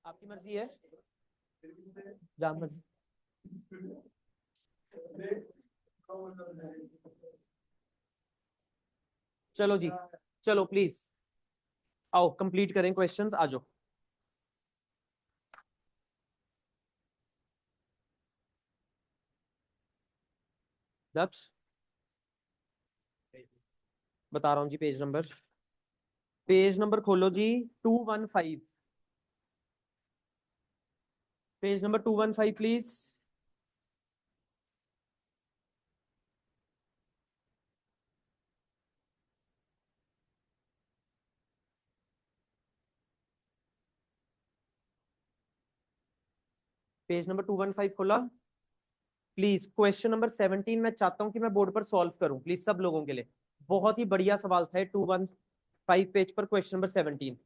आपकी मर्जी है, जहाँ मर्जी। चलो जी, चलो प्लीज आओ कंप्लीट करें क्वेश्चंस, आ जाओ। दक्ष, बता रहा हूँ जी, पेज नंबर खोलो जी, 215। Page number 215 please. Page number 215 खोला प्लीज। क्वेश्चन नंबर 17 मैं चाहता हूं कि मैं बोर्ड पर सॉल्व करूं प्लीज, सब लोगों के लिए। बहुत ही बढ़िया सवाल था 215 पेज पर, क्वेश्चन नंबर 17।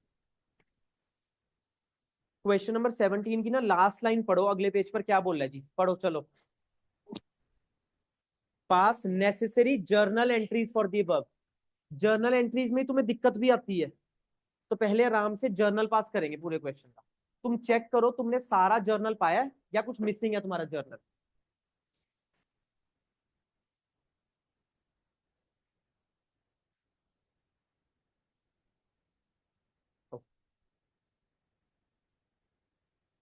क्वेश्चन नंबर 17 की ना लास्ट लाइन पढ़ो, अगले पेज पर क्या बोल रहा है जी, पढ़ो चलो। पास necessary journal entries for the above। Journal entries में तुम्हें दिक्कत भी आती है, तो पहले आराम से जर्नल पास करेंगे पूरे क्वेश्चन का। तुम चेक करो तुमने सारा जर्नल पाया है या कुछ मिसिंग है तुम्हारा जर्नल। तो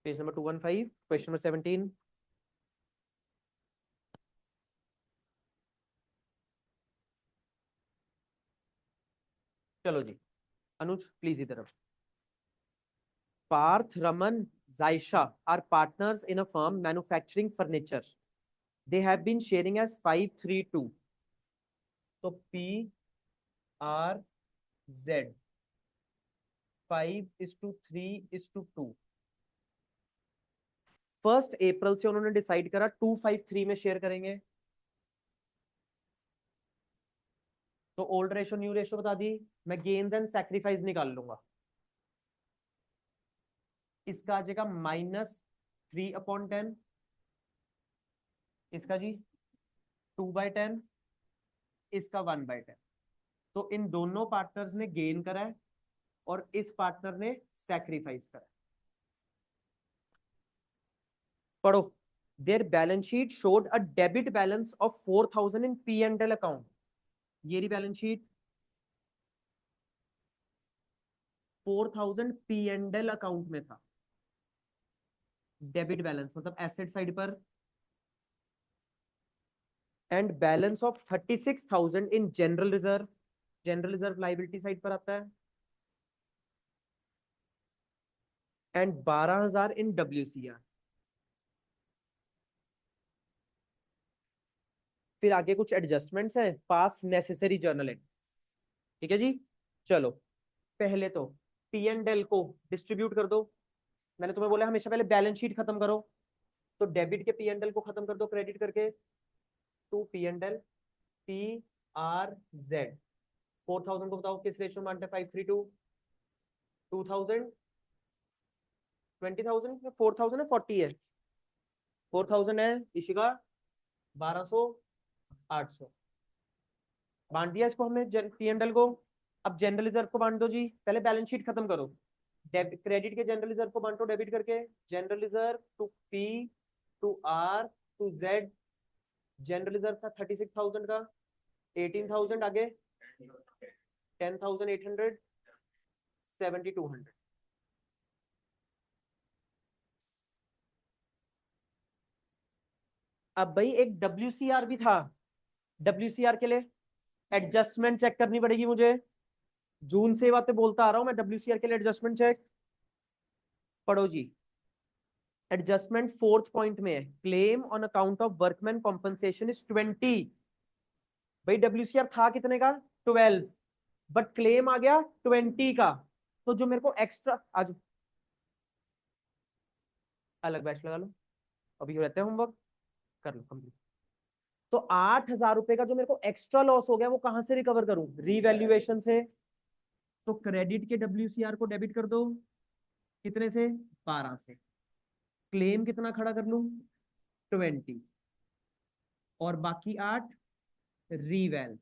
पेज नंबर 215, क्वेश्चन नंबर 17। चलो जी, अनुज प्लीज इधर। Partha, Raman, Zaisha are partners in a firm manufacturing furniture. They have been sharing as 532. So PRZ 5:3:2। 1 अप्रैल से उन्होंने डिसाइड करा 253 में शेयर करेंगे। तो ओल्ड रेशो न्यू रेशो बता दी, मैं गेन्स एंड सैक्रिफाइस निकाल लूंगा। इसका आ जाएगा -3/10, इसका जी 2/10, इसका 1/10। तो इन दोनों पार्टनर्स ने गेन करा है और इस पार्टनर ने सैक्रिफाइस करा। पढ़ो। Their balance sheet showed a debit balance of 4,000 in P&L account. ये रही बैलेंस शीट, 4,000 P&L अकाउंट में था। डेबिट बैलेंस मतलब एसेट साइड पर, and balance of 36,000 in general reserve. General reserve liability side पर आता है, एंड 12,000 इन WCR। फिर आगे कुछ एडजस्टमेंट्स है, पास नेसेसरी जर्नल। ठीक है जी। चलो पहले तो P&L को डिस्ट्रीब्यूट कर दो। मैंने तुम्हें बोला हमेशा पहले बैलेंस शीट खत्म करो, तो डेबिट के P&L को खत्म कर दो क्रेडिट करके। To P&L PRZ। 4,000 को बताओ किस रेशियो में बांटे, 5:3:2। 2,000, 20,000, 4,000 है, 40 है। 4,000 है इशिका, 1,200, 800। बांट दिया इसको हमने P&L को। अब जनरल रिजर्व को बांट दो जी, पहले बैलेंस शीट खत्म करो। डेबिट क्रेडिट के जनरल रिजर्व को बांटो डेबिट करके। General reserve to P to R to Z। General reserve था 36,000 का, 18,000 आगे, 10,800, 7,200। अब भाई एक WCR भी था, WCR के लिए एडजस्टमेंट चेक करनी पड़ेगी मुझे। जून से बातें बोलता आ रहा हूं मैं, WCR के लिए एडजस्टमेंट चेक। पढ़ो जी। एडजस्टमेंट फोर्थ पॉइंट में है, claim on account of workman compensation is 20। भाई WCR था कितने का, 12, बट क्लेम आ गया 20 का। तो जो मेरे को एक्स्ट्रा आज अलग बैच लगा लो, अभी हो रहते हैं होमवर्क, कर लो कंप्लीट। तो 8,000 रुपए का जो मेरे को एक्स्ट्रा लॉस हो गया वो कहां से रिकवर करूं, रीवैल्यूएशन से। तो क्रेडिट के WCR को डेबिट कर दो, कितने से? 12 से। क्लेम कितना खड़ा कर लूं? 20। और बाकी 8 रीवैल्स।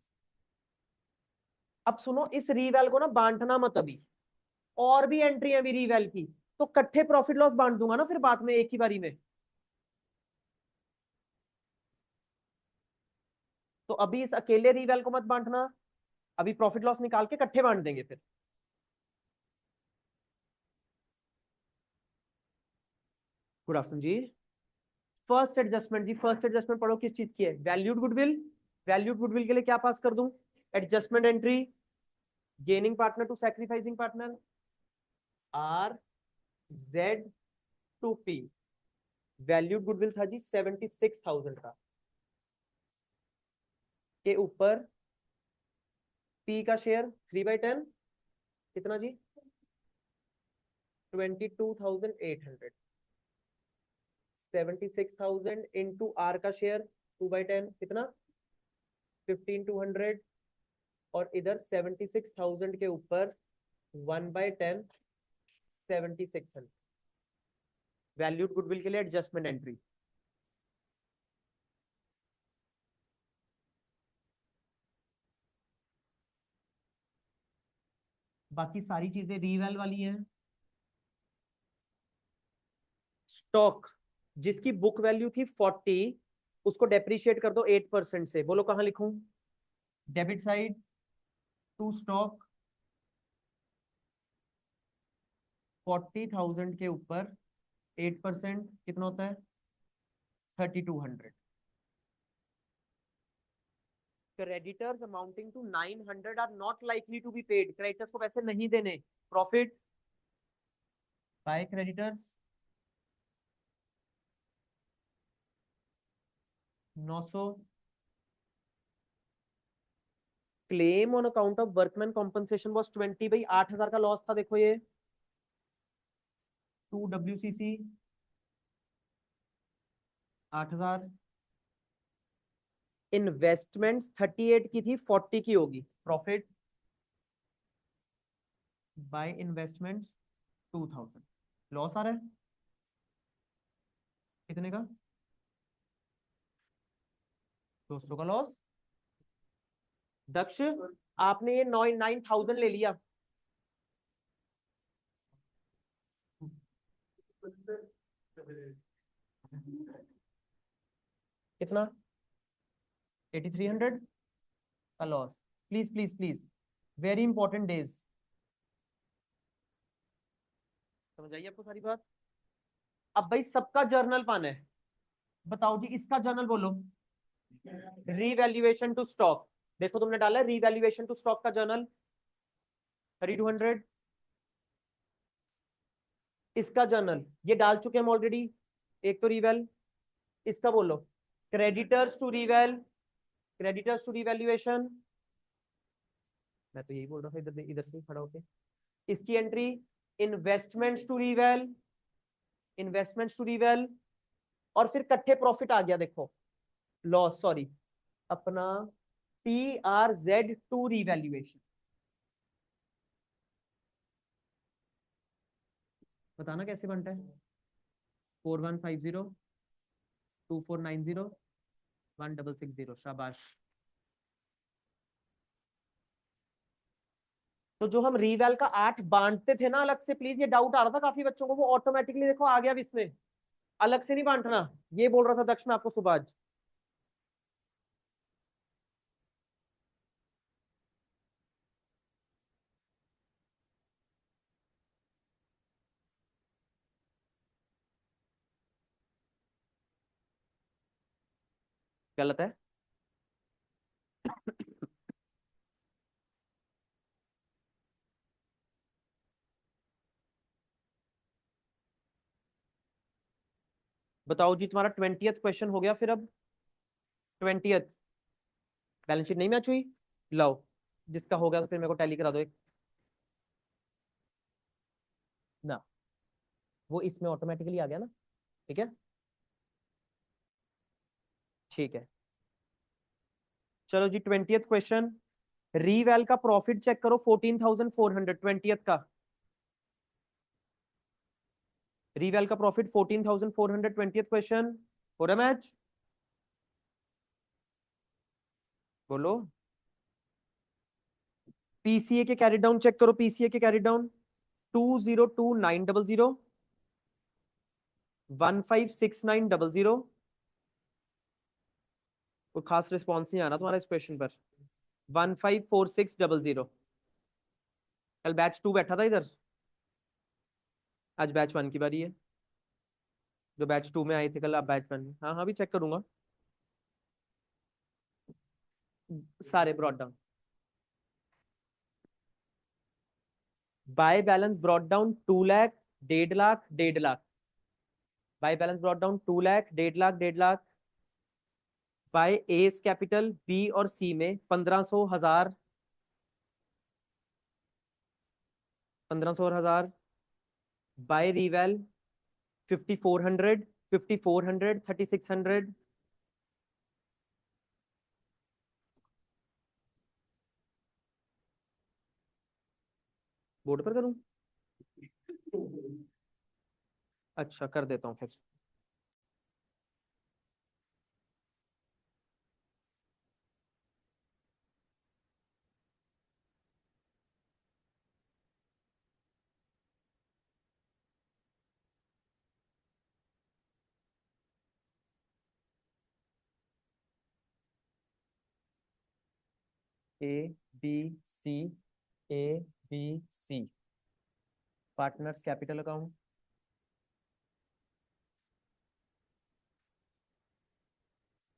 अब सुनो, इस रीवैल को ना बांटना मत अभी, और भी एंट्री है अभी रीवैल की, तो कट्ठे प्रॉफिट लॉस बांट दूंगा ना फिर बाद में एक ही बारी में। तो अभी इस अकेले रीवैल को मत बांटना, अभी प्रॉफिट लॉस निकाल के कट्ठे बांट देंगे फिर। गुड आफ्टरनून जी। फर्स्ट एडजस्टमेंट जी, फर्स्ट एडजस्टमेंट पढ़ो किस चीज की है? Valued goodwill. वैल्यूड गुडविल के लिए क्या पास कर दूं? Adjustment entry, gaining partner to sacrificing partner, R Z to P. Valued goodwill था जी 76,000 का, के ऊपर पी का शेयर 3/10 कितना जी? 22,800। 76,000 इंटू आर का शेयर 2/10 कितना? 15,200। और इधर 76,000 के ऊपर 1/10 7,600। वैल्यूड गुडविल के लिए एडजस्टमेंट एंट्री। बाकी सारी चीजें रीवैल वाली हैं। स्टॉक जिसकी बुक वैल्यू थी 40, उसको डेप्रिशिएट कर दो 8% से। बोलो कहां लिखूं? डेबिट साइड टू स्टॉक 40,000 के ऊपर 8% कितना होता है? 3,200। Creditors amounting to 900 are not likely to be paid. Creditors को पैसे नहीं देने। Profit by creditors 900। Claim on account of workman compensation was 20 भाई 8,000 का लॉस था, देखो ये 2 WCC 8,000। इन्वेस्टमेंट्स 38 की थी, 40 की होगी। Profit by investments 2,000। लॉस आ रहा है कितने का? 200 का लॉस। दक्ष आपने ये 9,000 ले लिया। कितना? 8,300 का loss. Please please please, very important days. समझ आइए आपको सारी बात? अब भाई सबका जर्नल पाना है। बताओ जी, इसका जर्नल बोलो। रीवैल्यूएशन टू स्टॉक, देखो तुमने डाला रीवैल्यूएशन टू स्टॉक का जर्नल 3,200। इसका जर्नल ये डाल चुके हम ऑलरेडी, एक तो रीवैल। इसका बोलो creditors to reval, creditors to revaluation. मैं तो यही बोल रहा था इधर इधर से खड़ा होके। इसकी entry investments to reval, investments to reval. और फिर कट्ठे प्रॉफिट आ गया, देखो लॉस सॉरी, अपना PRZ टू रिवैल्यूएशन। बताना कैसे बनता है? 4150 2490 1660। शाबाश। तो जो हम रीवैल का 8 बांटते थे ना अलग से, प्लीज ये डाउट आ रहा था काफी बच्चों को, वो ऑटोमेटिकली देखो आ गया अब इसमें। अलग से नहीं बांटना, ये बोल रहा था दक्ष मैं आपको सुबह आज। गलत है। बताओ जी, तुम्हारा 20th क्वेश्चन हो गया फिर अब? 20th बैलेंस शीट नहीं मैच हुई? लाओ, जिसका हो गया तो फिर मेरे को टैली करा दो एक ना। वो इसमें ऑटोमेटिकली आ गया ना? ठीक है, ठीक है। चलो जी 20th क्वेश्चन। रीवैल का प्रॉफिट चेक करो 14,400 20th का। रीवैल का प्रॉफिट 14,420 क्वेश्चन। हो रहा मैच? बोलो। पीसीए के कैरी डाउन चेक करो, पीसीए के कैरी डाउन 202900, 156900। कोई खास रिस्पॉन्स नहीं आ रहा तुम्हारा इस क्वेश्चन पर। 154600। कल बैच 2 बैठा था इधर, आज बैच 1 की बारी है। जो बैच 2 में आए थे कल, आप बैच 1 में। हाँ हाँ, भी चेक करूंगा सारे brought down. By balance brought down 2 lakh, 1.5 lakh, 1.5 lakh. By balance brought down 2 lakh, 1.5 lakh, 1.5 lakh. By S capital B और सी में 1500, 1000, 1500 और 1000। बाय रिवेल 5400, 5400, 3600। बोर्ड पर करूं? अच्छा, कर देता हूं फिर। A B C, A B C, partners capital account.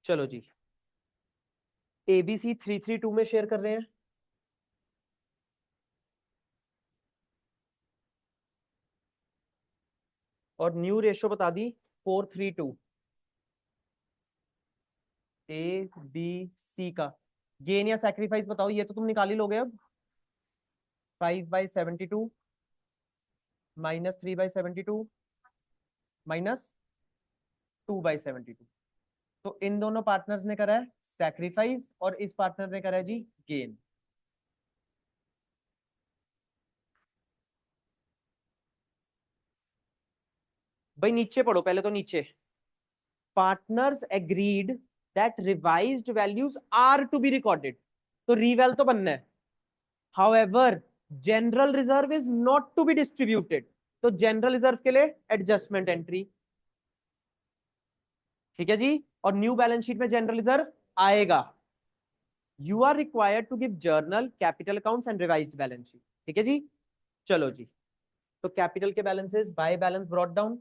चलो जी, एबीसी 332 में शेयर कर रहे हैं। और न्यू रेशो बता दी 432। ए बी सी का गेन या सैक्रिफाइस बताओ, ये तो तुम निकाल ही लोगे अब। 5/72 -3/72 -2/72। तो इन दोनों पार्टनर्स ने करा है सैक्रिफाइस और इस पार्टनर ने करा है जी गेन। भाई नीचे पढ़ो पहले, तो नीचे partners agreed that revised values are to be recorded. तो रीवैल तो बनना है। However general reserve is not to be distributed. तो जनरल रिजर्व के लिए एडजस्टमेंट एंट्री। ठीक है जी। और न्यू बैलेंस शीट में जनरल रिजर्व आएगा। You are required to give journal, capital accounts and revised balance sheet. ठीक है जी। चलो जी, तो कैपिटल के balances by balance brought down.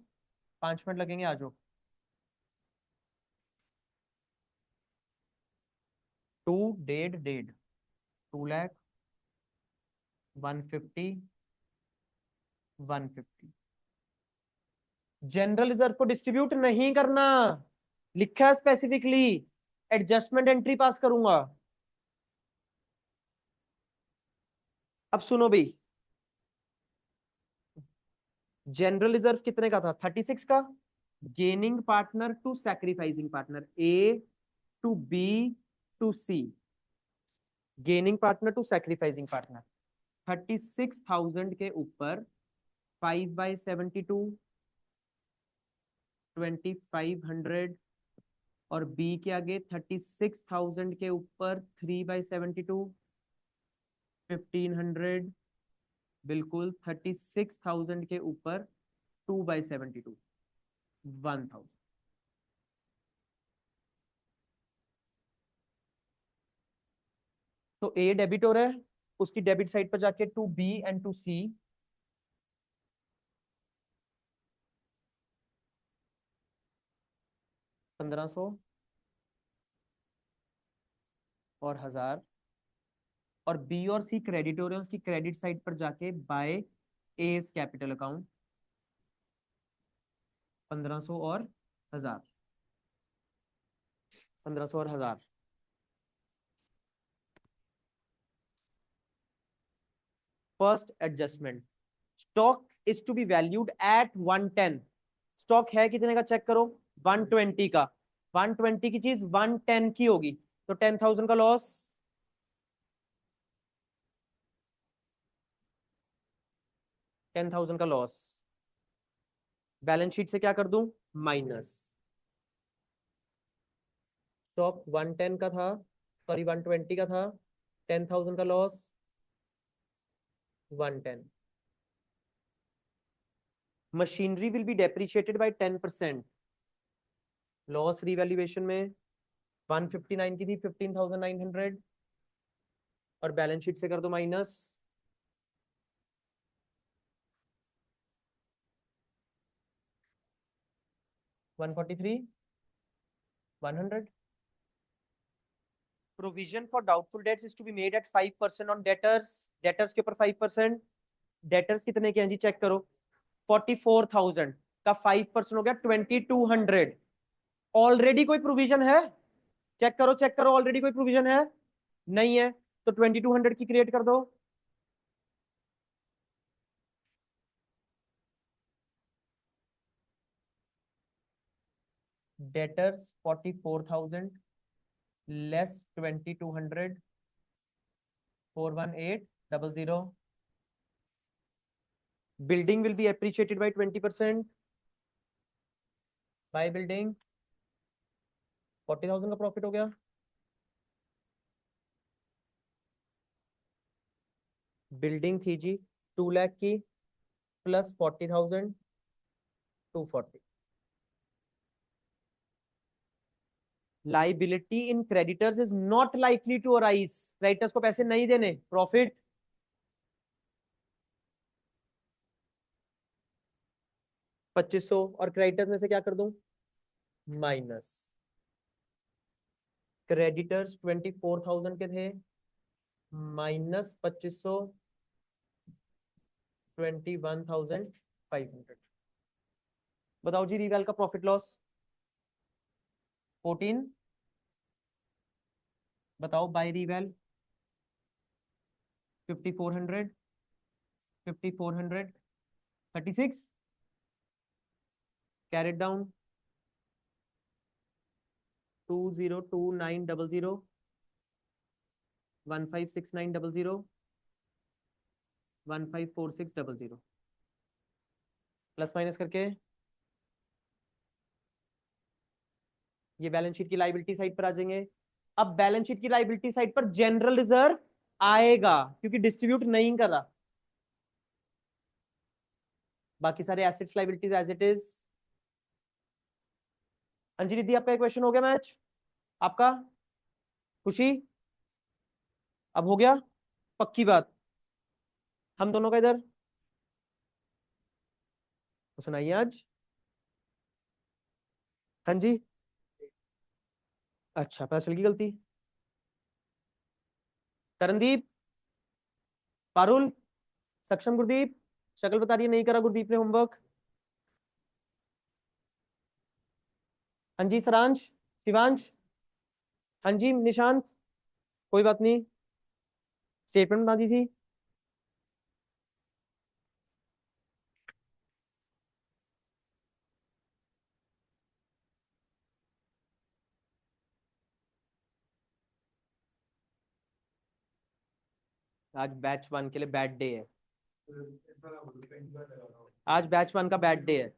5 minute लगेंगे, आ जाओ। 2 dead dead 2 lakh, 150, 150। General reserve को डिस्ट्रीब्यूट नहीं करना, लिखा है स्पेसिफिकली। एडजस्टमेंट एंट्री पास करूंगा। अब सुनो भाई, जनरल रिजर्व कितने का था? 36 का। Gaining partner to sacrificing partner, A to B to C. Gaining partner to sacrificing partner 36,000 के ऊपर 5/72, 2500। और बी के आगे 36,000 के ऊपर 3/72, 1500। बिल्कुल 36,000 के ऊपर 2/72, 1000। तो ए डेबिटर है, उसकी डेबिट साइड पर जाके टू बी एंड टू सी। 1500 और 1000। और बी और सी क्रेडिटर है, उसकी क्रेडिट साइड पर जाके बाय एस कैपिटल अकाउंट 1500 और 1000, 1500 और 1000। First adjustment, stock is to be valued at 110। Stock है कितने का चेक करो, 120 का। 120 की चीज 110 की होगी, तो 10,000 का लॉस। 10,000 का लॉस। बैलेंस शीट से क्या कर दूं, माइनस। स्टॉक 110 का था, सॉरी 120 का था, 10,000 का loss, 110। Machinery will be depreciated by 10%। Loss revaluation में 159 की थी, 15,900, और बैलेंस शीट से कर दो minus. One 100। Provision for doubtful debts is to be made at 5% on debtors. Debtors के ऊपर 5%। डेटर्स कितने के हैं जी, चेक करो। 44,000 का 5% हो गया 2,200। ऑलरेडी कोई प्रोविजन है, चेक करो चेक करो, ऑलरेडी कोई प्रोविजन है, नहीं है, तो 2,200 की क्रिएट कर दो। Debtors 44,000 less 2,200, 41800। Building will be appreciated by 20%। By building 40,000 का प्रॉफिट हो गया। बिल्डिंग थी जी 2 लाख की, plus 40,000, 240। Liability in creditors is not likely to arise. Creditors को पैसे नहीं देने, प्रॉफिट। पच्चीस सौ, और क्रेडिटर्स में से क्या कर दूं, माइनस। क्रेडिटर्स 24,000 के थे, माइनस 2500, 21,500। बताओ जी रिवैल का प्रॉफिट लॉस 14। बताओ by reval 5,400, 5,400, 36। Carried down 202900, 156900, 154600। Plus minus करके ये बैलेंस शीट की लाइबिलिटी साइड पर आ जाएंगे। अब बैलेंस शीट की लाइबिलिटी साइड पर जनरल रिजर्व आएगा क्योंकि डिस्ट्रीब्यूट नहीं करा। बाकी सारे assets liabilities as it is. Anjali di, आपका क्वेश्चन हो गया मैच? आपका खुशी अब हो गया, पक्की बात। हम दोनों का इधर तो सुनाइए आज। हाँ जी, अच्छा पता चल गई गलती। तरनदीप, पारुल, सक्षम गुरदीप, शक्ल बता रही है नहीं करा गुरदीप ने होमवर्क। हाँ जी सरांश, शिवांश, हाँ जी निशांत, कोई बात नहीं, स्टेटमेंट बना दी थी। आज बैच 1 के लिए बैड डे है। आज बैच 1 का बैड डे है।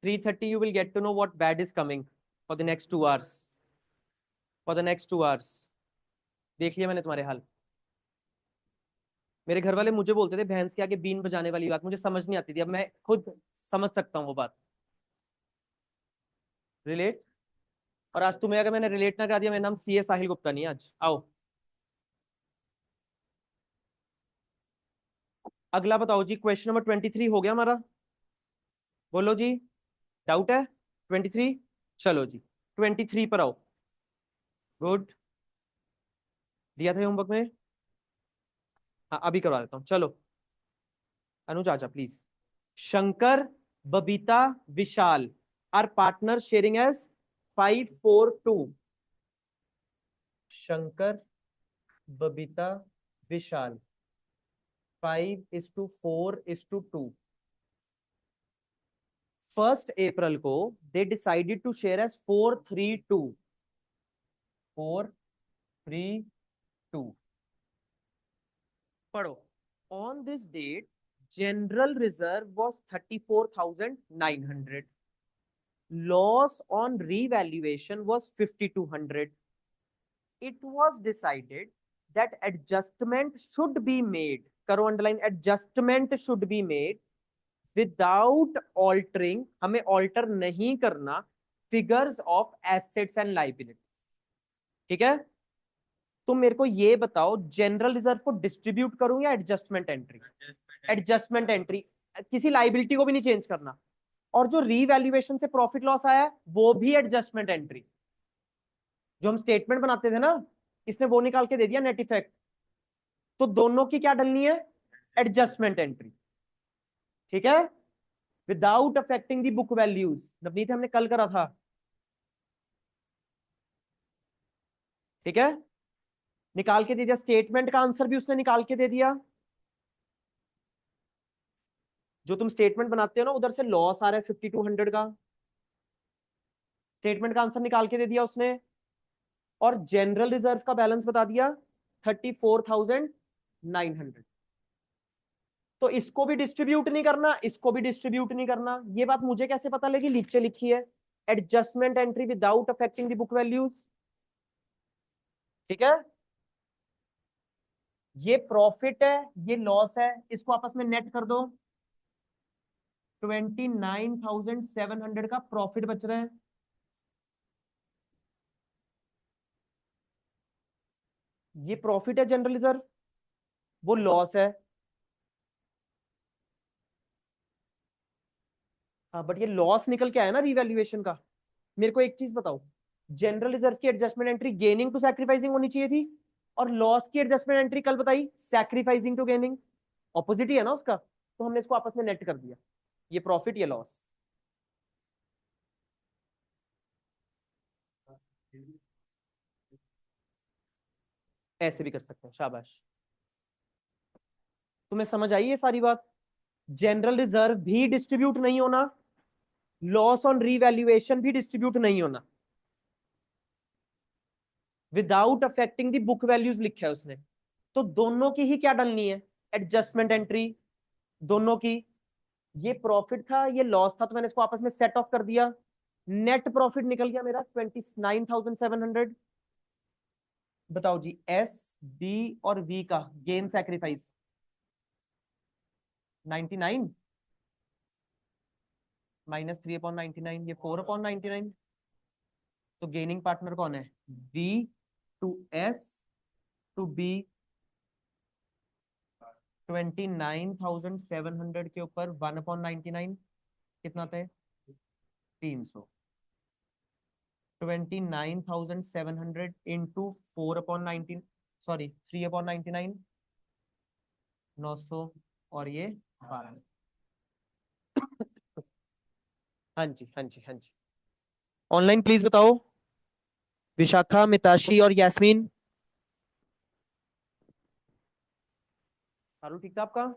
3:30 you will get to know what bad is coming for the next 2 hours. For the next 2 hours देख लिया मैंने तुम्हारे हाल। मेरे घर वाले मुझे बोलते थे भैंस के आगे बीन बजाने वाली बात, मुझे समझ नहीं आती थी, अब मैं खुद समझ सकता हूँ वो बात। रिलेट। और आज तुम्हें अगर मैंने रिलेट ना करा दिया, मेरा नाम सीए साहिल गुप्ता नहीं है आज। आओ अगला बताओ जी, क्वेश्चन नंबर 23 हो गया हमारा। बोलो जी, डाउट है? 23, चलो जी 23 पर आओ। गुड, दिया था होमवर्क में। हाँ अभी करवा देता हूँ, चलो अनुज आजा please. Shankar, Babita, Vishal are partner sharing as 542। Shankar, Babita, Vishal 5:4:2। 1 अप्रैल को they decided to share as 432। 432। पढ़ो। On this date general reserve was 34,900. Loss on revaluation was 5,200. It was decided that adjustment should be made. करो underline, adjustment should be made without altering. हमें alter नहीं करना figures of assets and liabilities. ठीक है? तुम मेरे को ये बताओ, जनरल रिजर्व को डिस्ट्रीब्यूट करूं या एडजस्टमेंट एंट्री? एडजस्टमेंट एंट्री, किसी लाइबिलिटी को भी नहीं चेंज करना। और जो रीवैल्यूएशन से प्रॉफिट लॉस आया वो भी एडजस्टमेंट एंट्री। जो हम स्टेटमेंट बनाते थे ना, इसने वो निकाल के दे दिया नेट इफेक्ट, तो दोनों की क्या डलनी है? Adjustment entry. ठीक है? Without affecting the book values. Navneet हमने कल करा था। ठीक है? निकाल के दे दिया, स्टेटमेंट का आंसर भी उसने निकाल के दे दिया। जो तुम स्टेटमेंट बनाते हो ना, उधर से लॉस आ रहा है 5,200 का, स्टेटमेंट का आंसर निकाल के दे दिया उसने। और जनरल रिजर्व का बैलेंस बता दिया 34,900। तो इसको भी डिस्ट्रीब्यूट नहीं करना, इसको भी डिस्ट्रीब्यूट नहीं करना। ये बात मुझे कैसे पता लगी? नीचे लिखी है, adjustment entry without affecting the book values. ठीक है? ये प्रॉफिट है, ये लॉस है, इसको आपस में नेट कर दो। 29,700 का प्रॉफिट बच रहा है। ये प्रॉफिट है जनरल रिजर्व, वो लॉस है। हाँ, बट ये लॉस निकल के आया ना रिवैल्यूएशन का। मेरे को एक चीज बताओ, जनरल रिजर्व की adjustment entry gaining to sacrificing होनी चाहिए थी, और लॉस की एडजस्टमेंट एंट्री कल बताई सैक्रिफाइसिंग टू गेनिंग। ऑपोजिट ही है ना उसका, तो हमने इसको आपस में नेट कर दिया। ये प्रॉफिट, ये लॉस। ऐसे भी कर सकते हैं, शाबाश। तुम्हें समझ आई ये सारी बात? जनरल रिजर्व भी डिस्ट्रीब्यूट नहीं होना, लॉस ऑन रीवैल्यूएशन भी डिस्ट्रीब्यूट नहीं होना, without affecting the book values लिखा है उसने। तो दोनों की ही क्या डलनी है? एडजस्टमेंट एंट्री, दोनों की। ये प्रॉफिट था, ये लॉस था, तो मैंने इसको आपस में सेट ऑफ कर दिया। नेट प्रॉफिट निकल गया मेरा 29,700। बताओ जी, एस, बी और वी का गेन सैक्रिफाइस 99 माइनस 3/99, ये 4/99। तो गेनिंग पार्टनर कौन है? B to S to B. 29,700 के ऊपर 1/99 कितना था? 300। 29,700 इंटू 4/19, सॉरी 3/99, 900। और ये 12। हाँ जी, हाँ जी, हाँ जी। ऑनलाइन प्लीज बताओ, विशाखा, मिताशी और यास्मीन। सारू ठीक था आपका?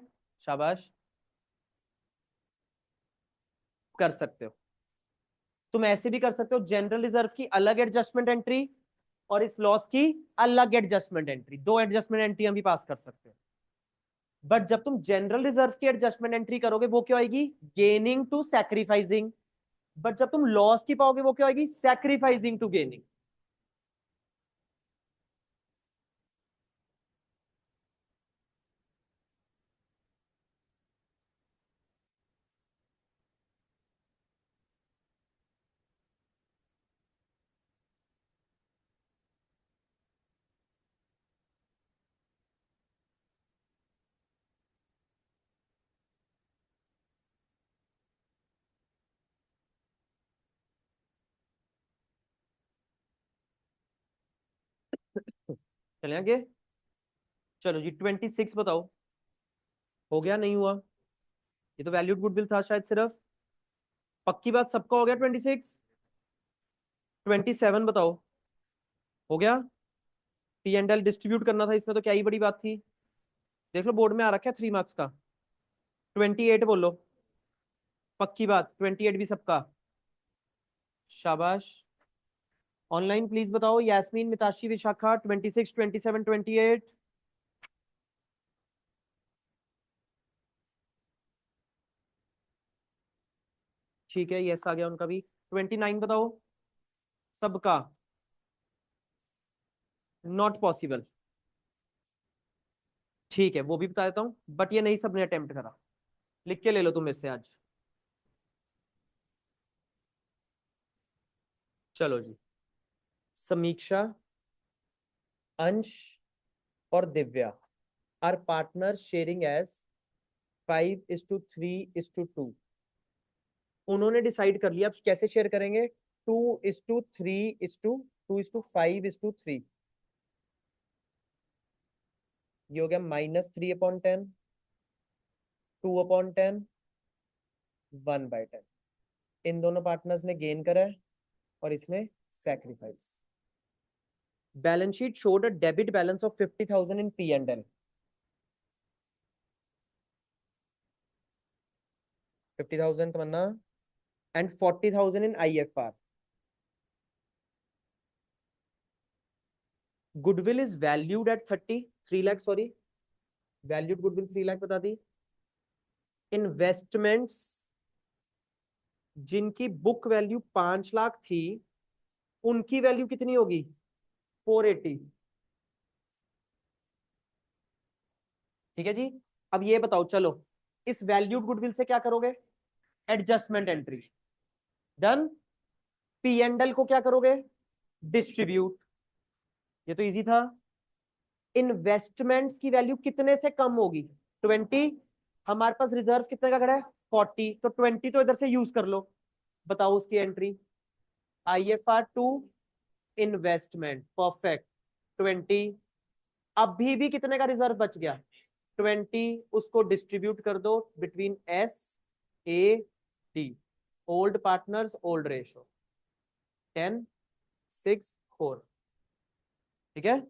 शाबाश। कर सकते हो। तुम ऐसे भी कर सकते हो, जनरल रिजर्व की अलग एडजस्टमेंट एंट्री और इस लॉस की अलग एडजस्टमेंट एंट्री, दो एडजस्टमेंट एंट्री हम भी पास कर सकते हैं। बट जब तुम जनरल रिजर्व की एडजस्टमेंट एंट्री करोगे, वो क्या आएगी? Gaining to sacrificing. बट जब तुम लॉस की पाओगे, वो क्या आएगी? Sacrificing to gaining. चले आगे। चलो जी, 26 बताओ। हो गया? नहीं हुआ? ये तो वैल्यूड गुडविल था शायद सिर्फ। पक्की बात, सबका हो गया 26? 27 बताओ। हो गया? पी एंड एल डिस्ट्रीब्यूट करना था इसमें, तो क्या ही बड़ी बात थी। देख लो बोर्ड में आ रखा है 3 मार्क्स का। 28 बोलो। पक्की बात, 28 भी सबका? शाबाश। ऑनलाइन प्लीज बताओ, यास्मीन, मिताशी, विशाखा, 26, 27, 28। ठीक है, यस आ गया उनका भी। 29 बताओ। सबका नॉट पॉसिबल। ठीक है, वो भी बता देता हूँ, बट ये नहीं सबने अटेम्प्ट करा। लिख के ले लो तुम मेरे से आज। चलो जी। समीक्षा, अंश और Divya are partner sharing as 5:3:2। उन्होंने डिसाइड कर लिया अब कैसे शेयर करेंगे। 2:3:2:5:3। ये हो गया -3/10, 2/10, 1/10। इन दोनों पार्टनर्स ने गेन करा है और इसने sacrifice. Balance sheet showed a debit balance of 50,000 in P&L। 50,000 Tamanna and 40,000 in IFR। Goodwill is valued at 3 lakh, sorry, valued goodwill 3 lakh बता दी। इन्वेस्टमेंट्स जिनकी बुक वैल्यू 5 लाख थी, उनकी वैल्यू कितनी होगी? 480। ठीक है जी। अब ये बताओ, चलो इस वैल्यूड गुडविल से क्या करोगे? Adjustment entry. डन। P&L को क्या करोगे? डिस्ट्रीब्यूट। ये तो इजी था। इन्वेस्टमेंट्स की वैल्यू कितने से कम होगी? 20। हमारे पास रिजर्व कितने का खड़ा है? 40। तो 20 तो इधर से यूज कर लो। बताओ उसकी एंट्री। IFR 2 investment, perfect. 20। अभी भी कितने का रिजर्व बच गया? 20। उसको डिस्ट्रीब्यूट कर दो between SAD, old partners old ratio. 10:6:4। ठीक है।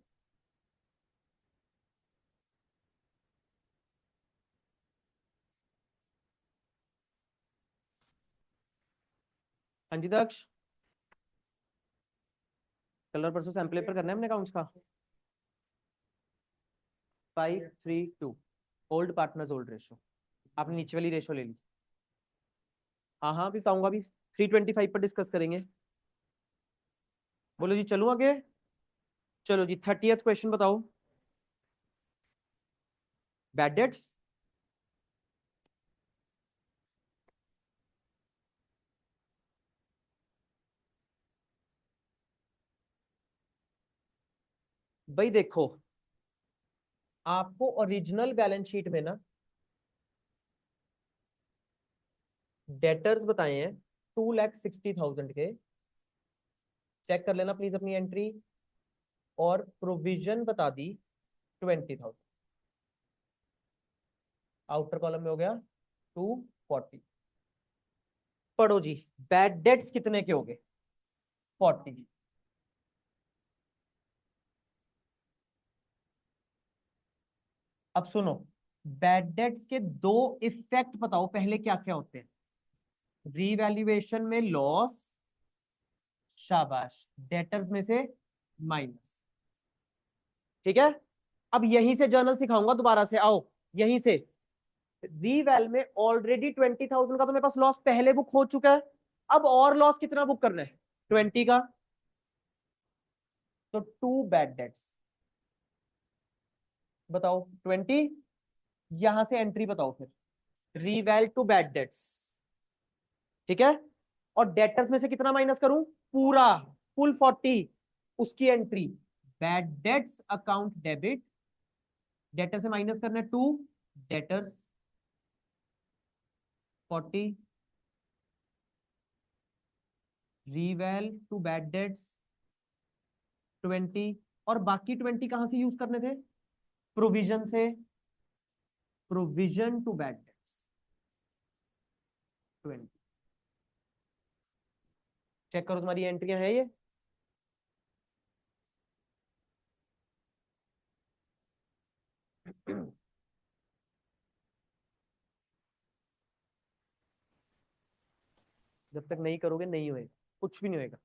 हाँ जी दक्ष, कलर परसों सैंपल पेपर करना है हमने अकाउंट्स का। 5:3:2 ओल्ड पार्टनर्स ओल्ड रेशो। आपने नीचे वाली रेशो ले ली। हाँ हाँ, अभी बताऊंगा, अभी 325 पर डिस्कस करेंगे। बोलो जी, चलूं आगे? चलो जी, 30th क्वेश्चन बताओ। Bad debts. भाई देखो, आपको ओरिजिनल बैलेंस शीट में ना डेटर्स बताए हैं 2,60,000 के। चेक कर लेना प्लीज अपनी एंट्री। और प्रोविजन बता दी 20,000। आउटर कॉलम में हो गया 240। पढ़ो जी, बैड डेट्स कितने के हो गए? 40। अब सुनो, बैड डेट्स के दो इफेक्ट बताओ पहले क्या क्या होते हैं। रीवैल्यूएशन में लॉस, शाबाश, डेटर्स में से माइनस। ठीक है। अब यहीं से जर्नल सिखाऊंगा दोबारा से, आओ यहीं से। रीवैल में ऑलरेडी 20,000 का तो मेरे पास लॉस पहले बुक हो चुका है। अब और लॉस कितना बुक करना है? 20 का। तो 2 बैड डेट्स। बताओ 20। यहां से एंट्री बताओ फिर। रीवैल टू बैड डेट्स। ठीक है। और डेटर्स में से कितना माइनस करूं? पूरा, फुल 40। उसकी entry bad debts account debit. Debtor से माइनस करना है 2, डेटर्स 40, रीवैल टू बैड डेट्स 20। और बाकी 20 कहां से यूज करने थे? प्रोविजन से। Provision to bad debts 20। Check करो तुम्हारी एंट्रियां है ये। जब तक नहीं करोगे नहीं होएगा, कुछ भी नहीं होएगा।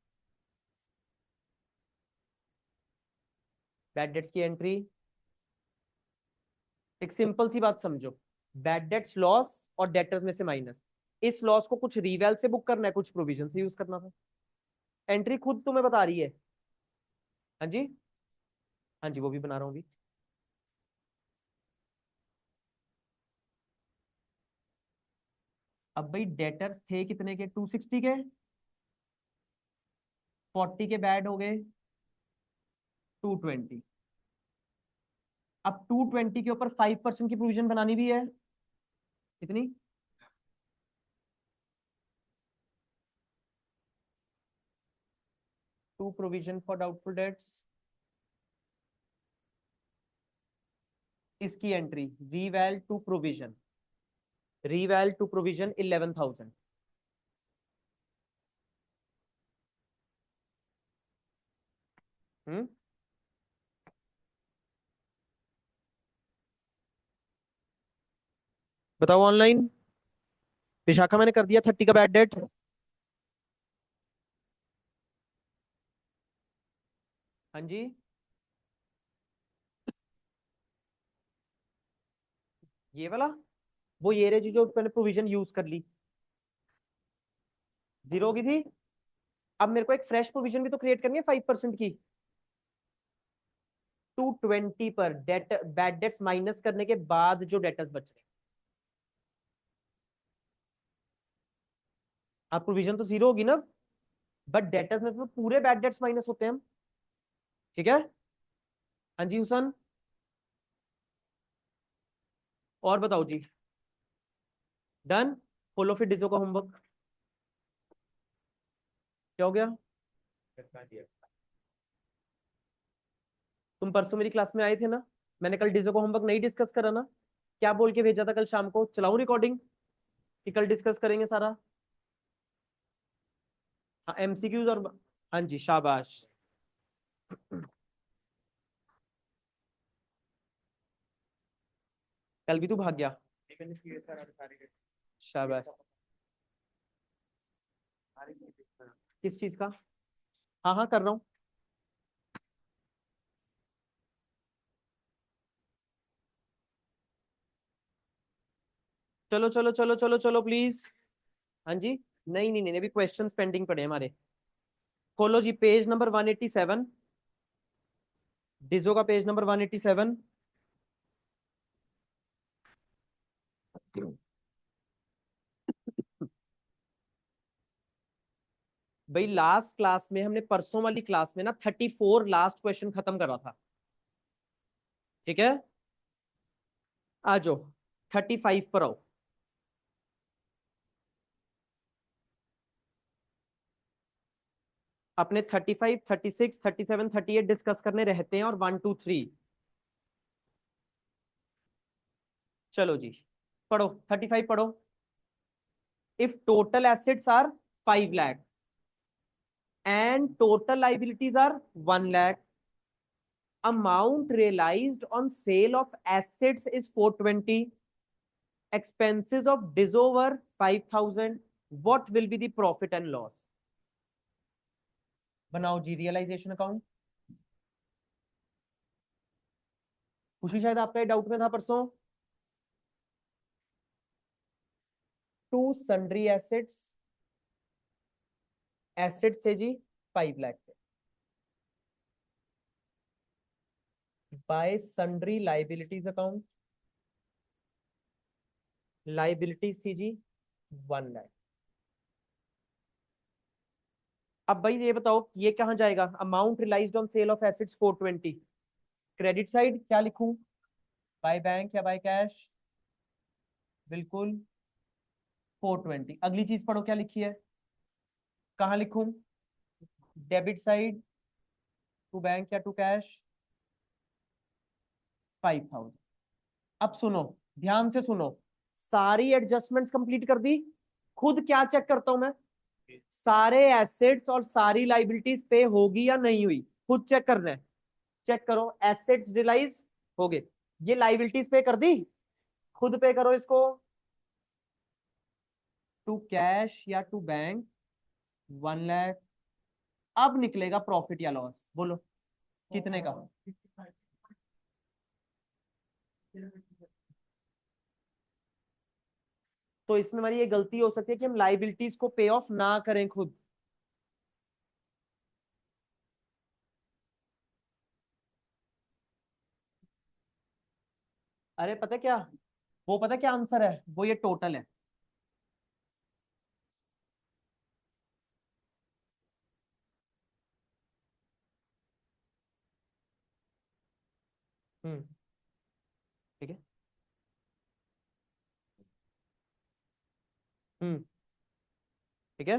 बैड डेट्स की एंट्री, एक सिंपल सी बात समझो। बैड डेट्स लॉस और डेटर्स में से माइनस। इस लॉस को कुछ रिवैल से बुक करना है, कुछ प्रोविजन से यूज करना था। एंट्री खुद तुम्हें बता रही है। हाँ जी, हाँ जी, वो भी बना रहा हूँ अभी। अब भाई डेटर्स थे कितने के, 260 के, 40 के बैड हो गए 220। अब 220 के ऊपर 5% की प्रोविजन बनानी भी है। कितनी? To provision for doubtful debts, इसकी entry reval to provision, reval to provision 11,000। हम्म, बताओ ऑनलाइन। विशाखा मैंने कर दिया 30 का बैड डेट। हाँ जी, ये वाला, वो ये रही जो मैंने प्रोविजन यूज कर ली, 0 की थी। अब मेरे को एक फ्रेश प्रोविजन भी तो क्रिएट करनी है 5% की। 220 पर डेट बैड डेट्स माइनस करने के बाद जो डेटर्स बच रहे, अब प्रोविजन तो 0 होगी ना, बट डेटर्स में तो पूरे बैड डेट्स माइनस होते हैं हम। ठीक है। हाँ जी हुसन, और बताओ जी। डन। खोलो फिर डिजो का होमवर्क। क्या हो गया? तुम परसों मेरी क्लास में आए थे ना, मैंने कल डिजो का होमवर्क नहीं डिस्कस करा ना? क्या बोल के भेजा था कल शाम को, चलाऊं रिकॉर्डिंग कि कल डिस्कस करेंगे सारा? हाँ, एमसीक्यूज और, हाँ जी शाबाश। कल भी तू भाग गया। शाबाश। किस चीज का? हाँ हाँ कर रहा हूँ। चलो चलो चलो चलो चलो प्लीज। हाँ जी। नहीं नहीं नहीं, अभी क्वेश्चंस पेंडिंग पड़े हैं हमारे। खोलो जी पेज नंबर 187, डिजो का पेज नंबर 187। भाई लास्ट क्लास में हमने, परसों वाली क्लास में ना 34 लास्ट क्वेश्चन खत्म करा था। ठीक है, आ जाओ 35 पर आओ। अपने 35, 36, 37, 38 डिस्कस करने रहते हैं, और 1 2 3। चलो जी, पढ़ो 35 पढ़ो। If total assets are 5 lakh and total liabilities are 1 lakh, amount realized on sale of assets is 420, expenses of disover 5,000, what will be the profit and loss? बनाओ जी रियलाइजेशन अकाउंट। खुशी शायद आपका डाउट में था परसों। टू सन्ड्री एसेट्स, एसेट्स थे जी 5 लाख के, bye sundry liabilities account, liabilities थी जी 1 लाख। अब भाई ये बताओ ये कहाँ जाएगा, amount realised on sale of assets 420, credit side क्या लिखूं, बाय बैंक या बाय कैश? बिल्कुल 420। अगली चीज पढ़ो क्या लिखी है, कहाँ लिखूं? डेबिट साइड, टू बैंक या टू कैश? 5,000। अब सुनो, ध्यान से सुनो, सारी एडजस्टमेंट्स कंप्लीट कर दी। खुद क्या चेक करता हूं मैं, सारे एसेट्स और सारी लाइबिलिटीज पे होगी या नहीं हुई, खुद चेक करना है। चेक करो, एसेट्स रिलाइज हो गए, ये लाइबिलिटीज पे कर दी, खुद पे करो इसको। टू कैश या टू बैंक 1 लाख। अब निकलेगा प्रॉफिट या लॉस, बोलो कितने का? तो इसमें हमारी ये गलती हो सकती है कि हम लाइबिलिटीज को पे ऑफ ना करें खुद। अरे पता क्या, वो पता क्या आंसर है, वो ये टोटल है। हम्म। ठीक है। हम्म। ठीक है।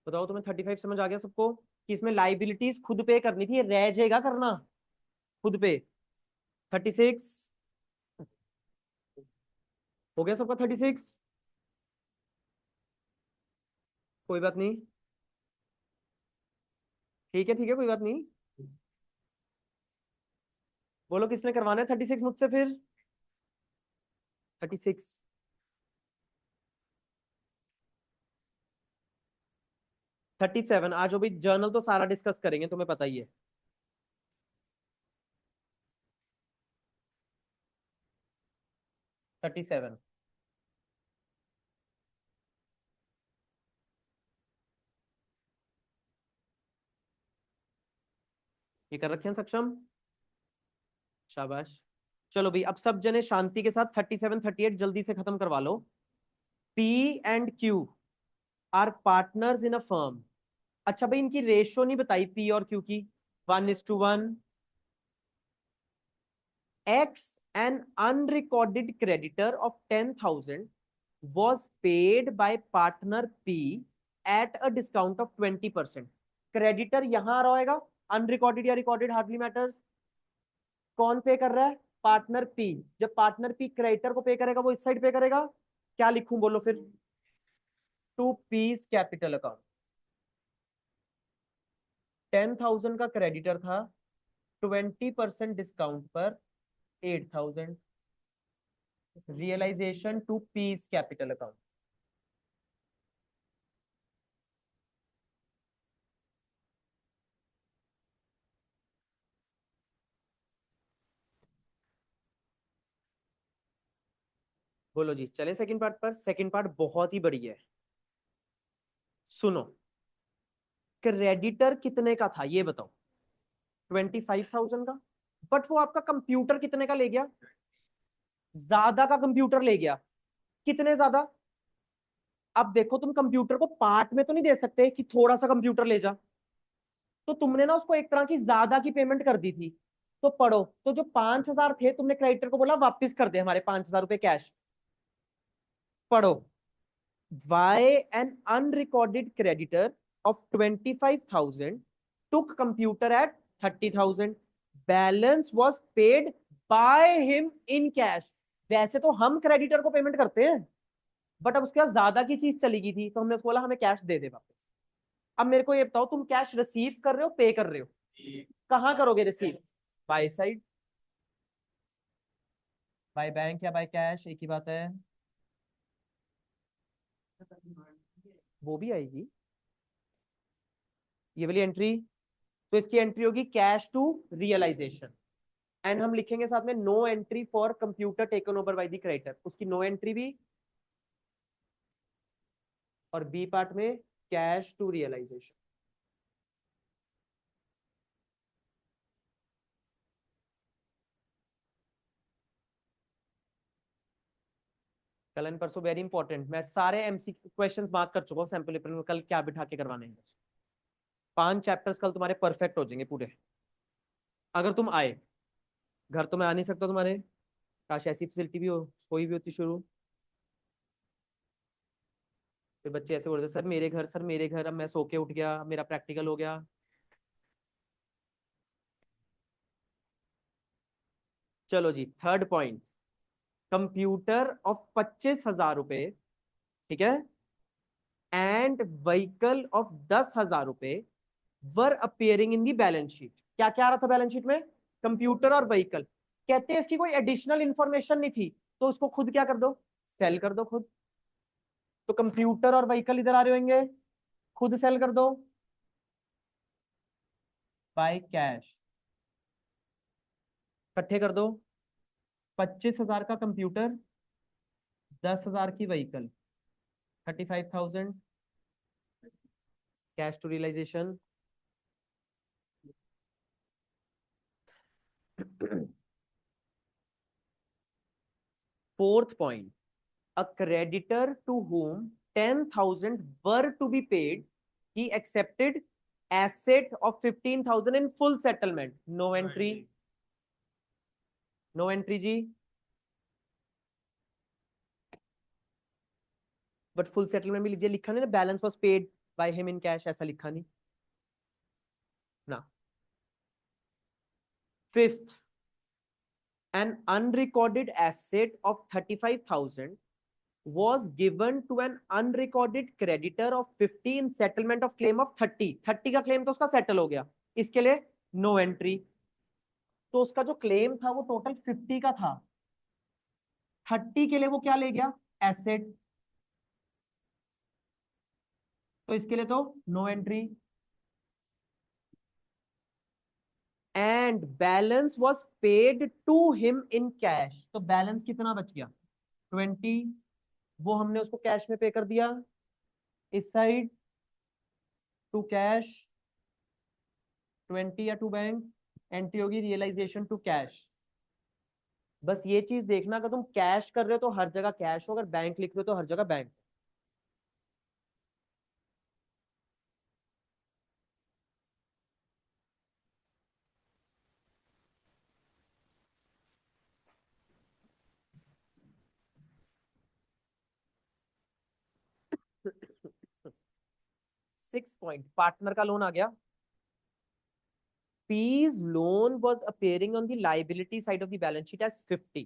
बताओ तुम्हें 35 समझ आ गया सबको कि इसमें लाइबिलिटीज खुद पे करनी थी, ये रह जाएगा करना खुद पे। 36 हो गया सबका 36। कोई बात नहीं, ठीक है कोई बात नहीं। बोलो किसने करवाना है 36 मुझसे फिर। 36। 37 आज भी जर्नल तो सारा डिस्कस करेंगे, तुम्हें पता ही है। 37। ये कर रखे हैं सक्षम, शाबाश। चलो भाई अब सब जने शांति के साथ 37 38 जल्दी से खत्म करवा लो। P and Q are partners in a firm. अच्छा भाई इनकी रेशियो नहीं बताई पी और क्यू की। 1:1। X, an unrecorded creditor of 10,000 was paid by partner P at a discount of 20%. Creditor यहां रहेगा, अनरिकॉर्डेड या रिकॉर्डेड हार्डली मैटर्स। कौन पे कर रहा है, पार्टनर पी। जब पार्टनर पी क्रेडिटर को पे करेगा वो इस साइड पे करेगा, क्या लिखूं बोलो फिर। टू पीस कैपिटल अकाउंट। 10,000 का क्रेडिटर था, 20% डिस्काउंट पर 8,000। रियलाइजेशन टू पीस कैपिटल अकाउंट। बोलो जी, चले सेकंड पार्ट पर। सेकंड पार्ट बहुत ही बढ़िया है, सुनो। क्रेडिटर कितने का था ये बताओ। 25,000 का। बट वो आपका कंप्यूटर कितने का ले गया, ज्यादा का कंप्यूटर ले गया। कितने ज्यादा। अब देखो तुम कंप्यूटर को पार्ट में तो नहीं दे सकते कि थोड़ा सा कंप्यूटर ले जा। तो तुमने ना उसको एक तरह की ज्यादा की पेमेंट कर दी थी। तो पढ़ो, तो जो 5,000 थे तुमने क्रेडिटर को बोला वापस कर दे हमारे 5,000 रुपए कैश। पढ़ो, why an unrecorded creditor of 25,000 took computer at 30,000, balance was paid by him in cash। वैसे तो हम क्रेडिटर को पेमेंट करते हैं, बट अब उसके पास ज्यादा की चीज चली गई थी तो हमने उसको बोला हमें कैश दे दे वापस। अब मेरे को ये बताओ तुम कैश रिसीव कर रहे हो पे कर रहे हो, कहां करोगे receive. By side, bye bank या बाय कैश एक ही बात है। वो भी आएगी ये वाली एंट्री। तो इसकी एंट्री होगी कैश टू रियलाइजेशन। एंड हम लिखेंगे साथ में no entry for computer taken over by the creditor, उसकी नो एंट्री भी। और बी पार्ट में कैश टू रियलाइजेशन। कल एंड परसों वेरी इंपॉर्टेंट, मैं सारे एमसी क्वेश्चंस मार्क कर चुका हूँ सैंपल पेपर में, कल क्या बिठा के करवाने हैं। 5 चैप्टर्स कल तुम्हारे परफेक्ट हो जाएंगे पूरे, अगर तुम आए। घर तो मैं आ नहीं सकता तुम्हारे, काश ऐसी फैसिलिटी भी हो, कोई भी होती शुरू। फिर बच्चे ऐसे बोलते सर मेरे घर, सर मेरे घर, अब मैं सो के उठ गया मेरा प्रैक्टिकल हो गया। चलो जी थर्ड पॉइंट, कंप्यूटर ऑफ 25,000 रुपए, ठीक है, एंड व्हीकल ऑफ 10,000 रुपए were appearing in the balance sheet. क्या क्या आ रहा था बैलेंस शीट में, कंप्यूटर और व्हीकल। कहते हैं इसकी कोई एडिशनल इंफॉर्मेशन नहीं थी, तो उसको खुद क्या कर दो, सेल कर दो खुद। तो कंप्यूटर और व्हीकल इधर आ रहे होंगे, खुद सेल कर दो। बाय कैश, इकट्ठे कर दो। 25,000 का कंप्यूटर, 10,000 की vehicle, 35,000 cash to realisation. Fourth point, a creditor to whom 10,000 were to be paid, he accepted asset of 15,000 in full settlement. No entry, no entry जी। बट फुल सेटलमेंट भी लिख दिया, लिखा नहीं ना balance was paid by him in cash, ऐसा लिखा नहीं ना। Fifth, an unrecorded asset of 35,000 was given to an unrecorded creditor of 50 in settlement of claim of 30। 30 का क्लेम तो उसका सेटल हो गया, इसके लिए नो एंट्री। तो उसका जो क्लेम था वो टोटल 50 का था, 30 के लिए वो क्या ले गया, एसेट, तो इसके लिए तो no entry. And balance was paid to him in cash, तो बैलेंस कितना बच गया, 20, वो हमने उसको कैश में पे कर दिया। इस साइड टू कैश 20 या टू बैंक, एंट्री होगी रियलाइजेशन टू कैश। बस ये चीज देखना, अगर तुम कैश कर रहे हो तो हर जगह कैश हो, अगर बैंक लिख रहे हो तो हर जगह बैंक। 6 पॉइंट, पार्टनर का लोन आ गया। P's loan was appearing on the liability side of the balance sheet as 50.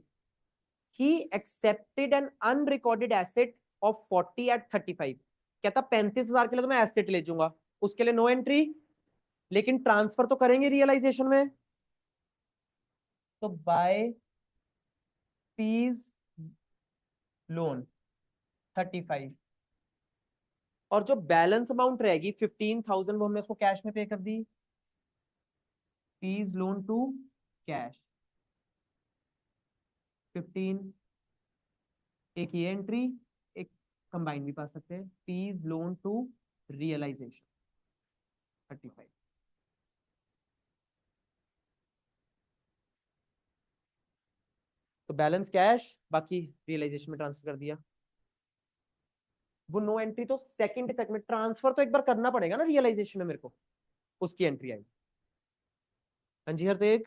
He accepted an unrecorded asset of 40 at 35। कहता 35,000 के लिए तो मैं एसेट ले जाऊंगा, उसके लिए नो एंट्री, लेकिन ट्रांसफर तो करेंगे रियलाइजेशन में। तो बाय P's लोन 35, और जो बैलेंस अमाउंट रहेगी 15,000 वो हमने उसको कैश में पे कर दी। P's लोन टू कैश 15, एक ये एंट्री, एक कंबाइन भी पा सकते हैं, P's लोन टू रियलाइजेशन 35। तो बैलेंस कैश, बाकी रियलाइजेशन में ट्रांसफर कर दिया। वो नो एंट्री तो सेकंड तक में, ट्रांसफर तो एक बार करना पड़ेगा ना रियलाइजेशन में मेरे को, उसकी एंट्री आई। हाँ जी हरतेज,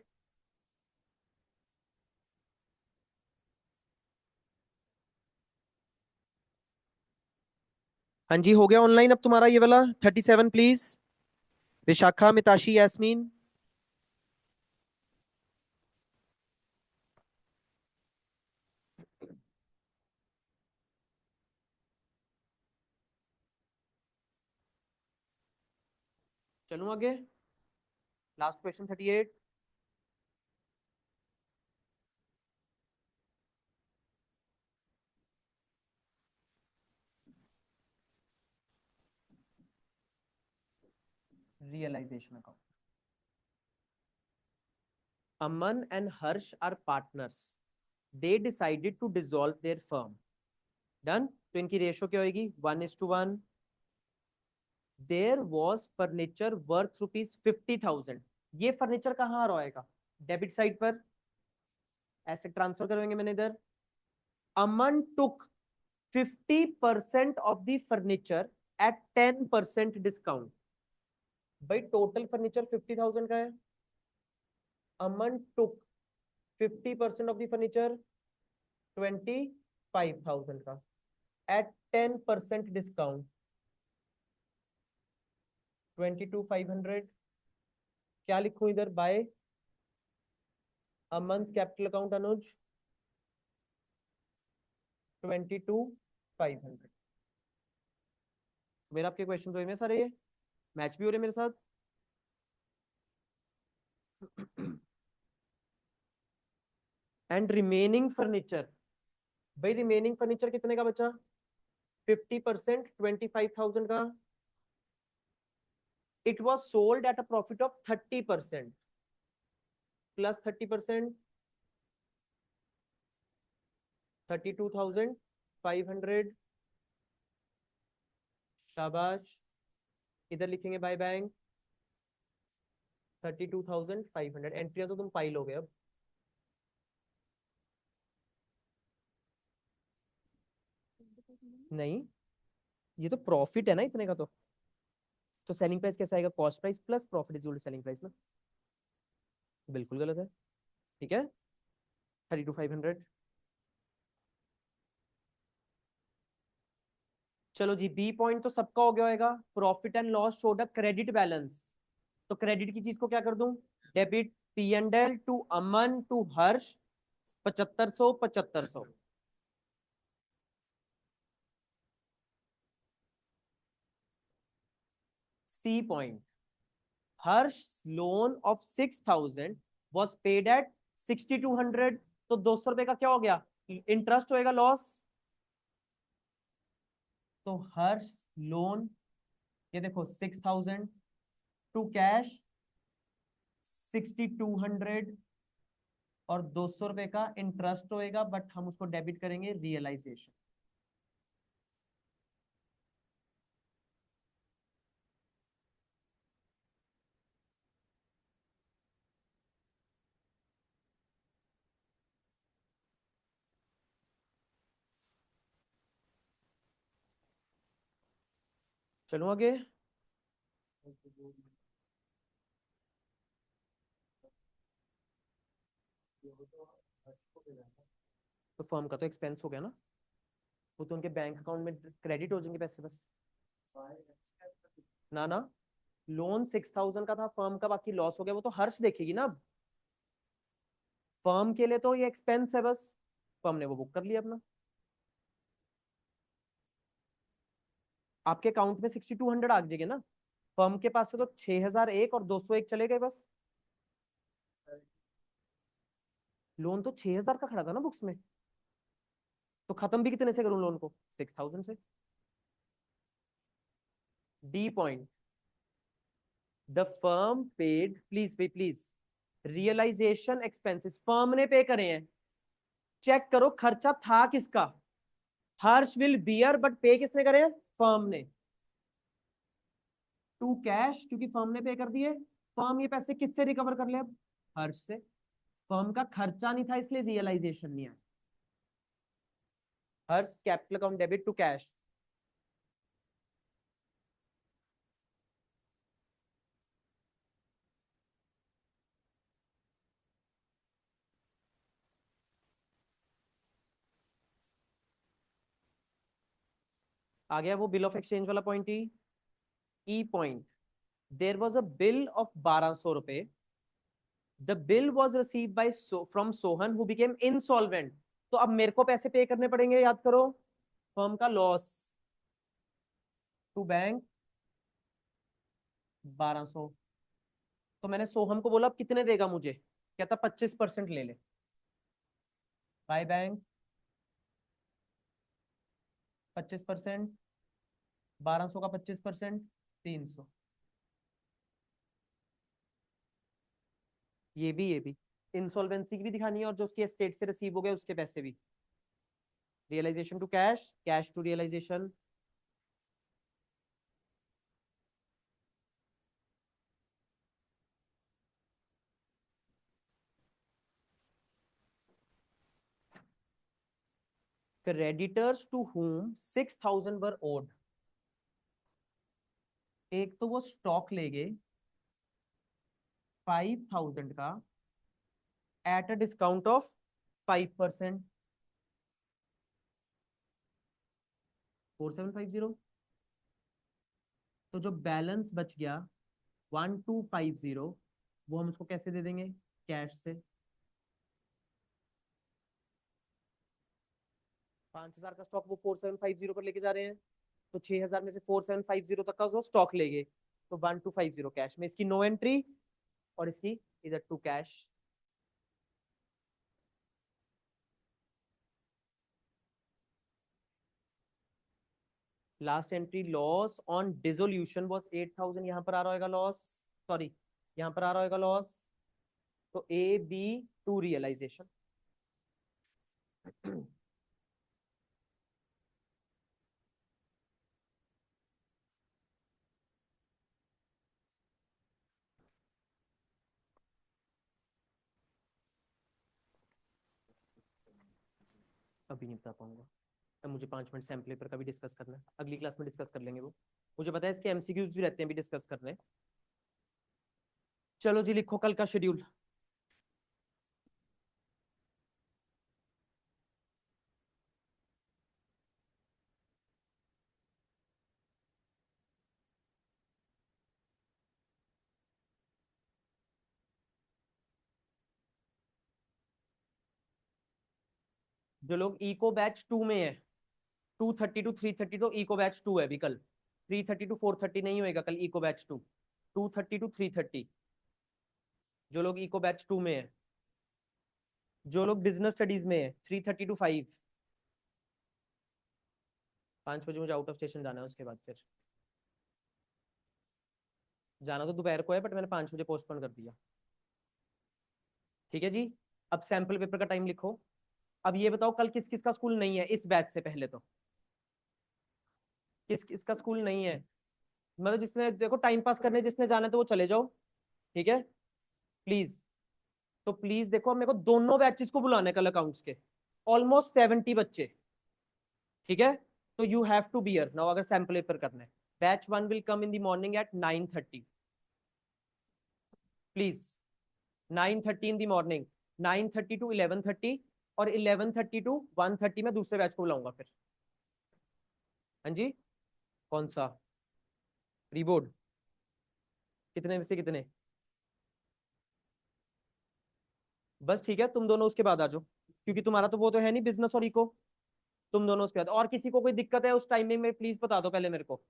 हाँ जी हो गया ऑनलाइन अब तुम्हारा ये वाला 37 प्लीज। विशाखा, मिताशी, यास्मीन। चलूं आगे, last question 38। Realisation account. Aman and Harsh are partners. They decided to dissolve their firm. Done? तो इनकी रेशो क्या होगी, 1:1। There was furniture worth ₹50,000। ये फर्नीचर कहाँ आ रहेगा, डेबिट साइड पर, ऐसे ट्रांसफर करेंगे मैंने इधर। Aman took 50% of the furniture at 10% discount। भाई टोटल फर्नीचर 50,000 का है, Aman took 50% of the furniture 25,000 का at 10% discount, 22,500। क्या लिखूं इधर, बाय अमन्स कैपिटल अकाउंट अनुज 22,500। मेरा आपके क्वेश्चन हो सारे, ये मैच भी हो रहे मेरे साथ। एंड रिमेनिंग फर्नीचर, भाई रिमेनिंग फर्नीचर कितने का बचा, 50% 25,000 का, it was sold at a profit of 30% plus 30%, 32,500। शाबाश। इधर लिखेंगे बाय बैंक 32,500। एंट्रियां तो तुम पाई लोगे अब। नहीं, ये तो प्रॉफिट है ना इतने का। तो सेलिंग प्राइस कैसा आएगा? Cost price plus profit is equal to selling price ना। बिल्कुल गलत है। ठीक है, 32,500। चलो जी, बी पॉइंट तो सबका हो गया होगा। Profit and loss showed a credit balance. तो क्रेडिट की चीज को क्या कर दूं? Debit P and L to Aman to Harsh 7500 7500। C point, Harsh loan of 6,000 was paid at 6,200। तो 200 रुपए का क्या हो गया? इंटरेस्ट होएगा, लॉस। तो हर्ष लोन, ये देखो 6,000 टू कैश 6,200 और 200 रुपए का इंटरेस्ट होएगा, बट हम उसको डेबिट करेंगे रियलाइजेशन। चलो आगे। तो फर्म का तो एक्सपेंस हो गया ना, वो तो उनके बैंक अकाउंट में क्रेडिट हो जाएंगे पैसे बस। ना ना, लोन 6,000 का था फर्म का, बाकी लॉस हो गया, वो तो हर्ष देखेगी ना अब। फर्म के लिए तो ये एक्सपेंस है बस, फर्म ने वो बुक कर लिया अपना। आपके अकाउंट में 6,200 आ जाएगा ना, फर्म के पास से तो 6,001 और 201 चले गए बस। लोन तो 6,000 का खड़ा था ना बुक्स में, तो खत्म भी कितने से करूं लोन को? 6,000 से। D point, the firm paid, please pay please, realisation expenses firm ने पे करे हैं। चेक करो खर्चा था किसका? हर्ष विल बियर, बट पे किसने करे? फर्म ने। टू कैश, क्योंकि फर्म ने पे कर दिए। फर्म ये पैसे किससे रिकवर कर ले अब? हर्ष से। फर्म का खर्चा नहीं था इसलिए रियलाइजेशन नहीं आया। Harsh capital account debit to cash. आ गया वो बिल ऑफ एक्सचेंज वाला पॉइंट ही। E point, there was a bill of 1,200 रुपए। The bill was receive by from Sohan who became insolvent. तो अब मेरे को पैसे पे करने पड़ेंगे, याद करो। फर्म का लॉस टू बैंक 1,200। तो मैंने सोहम को बोला अब कितने देगा मुझे? कहता 25% ले ले। बाय बैंक 25%, 1,200 का 25%, 300। ये भी इंसॉल्वेंसी की भी दिखानी है, और जो उसके एस्टेट से रिसीव हो गए उसके पैसे भी। Realisation to cash, cash to realisation. Creditors to whom 6,000 were owed. एक तो वो स्टॉक ले गए 5,000 का एट अ डिस्काउंट ऑफ 5%, 4,750। तो जो बैलेंस बच गया 1,250, वो हम उसको कैसे दे देंगे? कैश से। 5,000 का स्टॉक वो 4,750 पर लेके जा रहे हैं, तो 6,000 में से 4,750 तक का वो स्टॉक ले गए, तो 1,250 कैश में। इसकी नो एंट्री, और इसकी इधर to cash. Last entry loss on dissolution was 8000, यहाँ पर आ रहा होगा लॉस, सॉरी यहाँ पर आ रहा होगा लॉस, तो ए बी टू रियलाइजेशन। अभी नहीं बता पाऊंगा, अब मुझे 5 मिनट सैम्पल पेपर का भी डिस्कस करना है, अगली क्लास में डिस्कस कर लेंगे वो, मुझे पता है इसके एमसीक्यूज भी रहते हैं, भी डिस्कस करने। चलो जी लिखो कल का शेड्यूल। जो लोग इको बैच 2 में है, 2:30 to 3:30 तो इको बैच 2 है अभी कल, 3:30 to 4:30 नहीं होएगा कल इको बैच 2, 2:30 to 3:30 जो लोग इको बैच 2 में है। जो लोग बिजनेस स्टडीज में है 3:30 to 5, 5 बजे मुझे आउट ऑफ स्टेशन जाना है, उसके बाद फिर जाना तो दोपहर को है, बट मैंने 5 बजे पोस्टपोन कर दिया। ठीक है जी, अब सैंपल पेपर का टाइम लिखो। अब ये बताओ कल किस किस का स्कूल नहीं है इस बैच से पहले, तो किस किस का स्कूल नहीं है, मतलब जिसने देखो टाइम पास करने जिसने जाना है तो वो चले जाओ, ठीक है प्लीज। तो प्लीज देखो, अब मेरे को दोनों बैचेस को बुलाने कल अकाउंट्स के, ऑलमोस्ट 70 बच्चे, ठीक है। तो you have to bear now, अगर सैंपल पेपर करना है। Batch 1 will come in the morning at 9:30, please 9:30 in the morning, 9:30 to 11:30, और 11:30 to 1:30 में दूसरे बैच को बुलाऊंगा फिर। हाँ जी, कौन सा रीबोर्ड, कितने में से कितने, बस ठीक है, तुम दोनों उसके बाद आ जाओ, क्योंकि तुम्हारा तो वो तो है नहीं बिजनेस और इको, तुम दोनों उसके बाद। और किसी को कोई दिक्कत है उस टाइमिंग में प्लीज बता दो पहले मेरे को।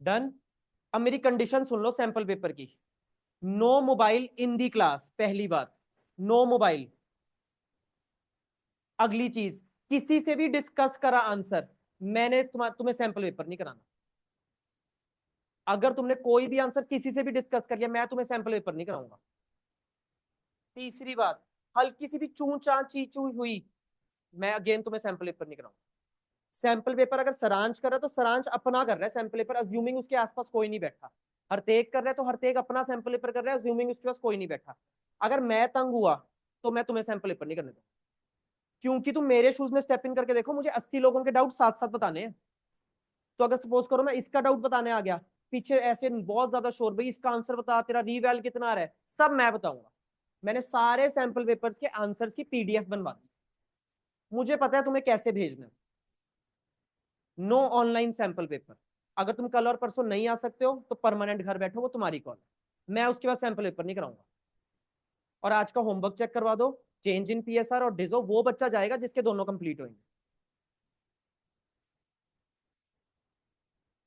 डन। अब मेरी कंडीशन सुन लो सैंपल पेपर की, नो मोबाइल इन दी क्लास, पहली बात, नो मोबाइल। अगली चीज, किसी से भी डिस्कस करा आंसर, मैंने तुम्हें सैंपल पेपर नहीं कराना। अगर तुमने कोई भी आंसर किसी से भी डिस्कस कर लिया, मैं तुम्हें सैंपल पेपर नहीं कराऊंगा। तीसरी बात, हल्की सी भी चू चा ची चू हुई, मैं अगेन तुम्हें सैंपल पेपर नहीं कराऊंगा। सैंपल पेपर अगर सरांश कर रहा है तो सरांश अपना कर रहा है सैंपल पेपर, अज्यूमिंग उसके आसपास कोई नहीं बैठा। हरतेक कर रहा है तो हरतेक अपना सैंपल पेपर कर रहा है, अज्यूमिंग उसके पास कोई नहीं बैठा। अगर मैं तंग हुआ तो मैं तुम्हें सैंपल पेपर नहीं करने दूंगा, क्योंकि तुम मेरे शूज में स्टेप इन करके देखो, मुझे 80 लोगों के डाउट साथ साथ बताने हैं। तो अगर सपोज करो मैं इसका डाउट बताने आ गया, पीछे ऐसे बहुत ज्यादा शोर, भाई इसका आंसर बता, तेरा रीवैल कितना आ रहा है, सब मैं बताऊंगा। मैंने सारे सैंपल पेपर्स के आंसर्स की पीडीएफ बनवा दी, मुझे पता है तुम्हें कैसे भेजना है। No online sample paper. अगर तुम कल और परसों नहीं आ सकते हो तो परमानेंट घर बैठो, वो तुम्हारी कॉल है, मैं उसके बाद सैंपल पेपर नहीं कराऊंगा। और आज का होमवर्क चेक करवा दो, चेंज इन पीएसआर और डिजो, वो बच्चा जाएगा जिसके दोनों कंप्लीट होंगे।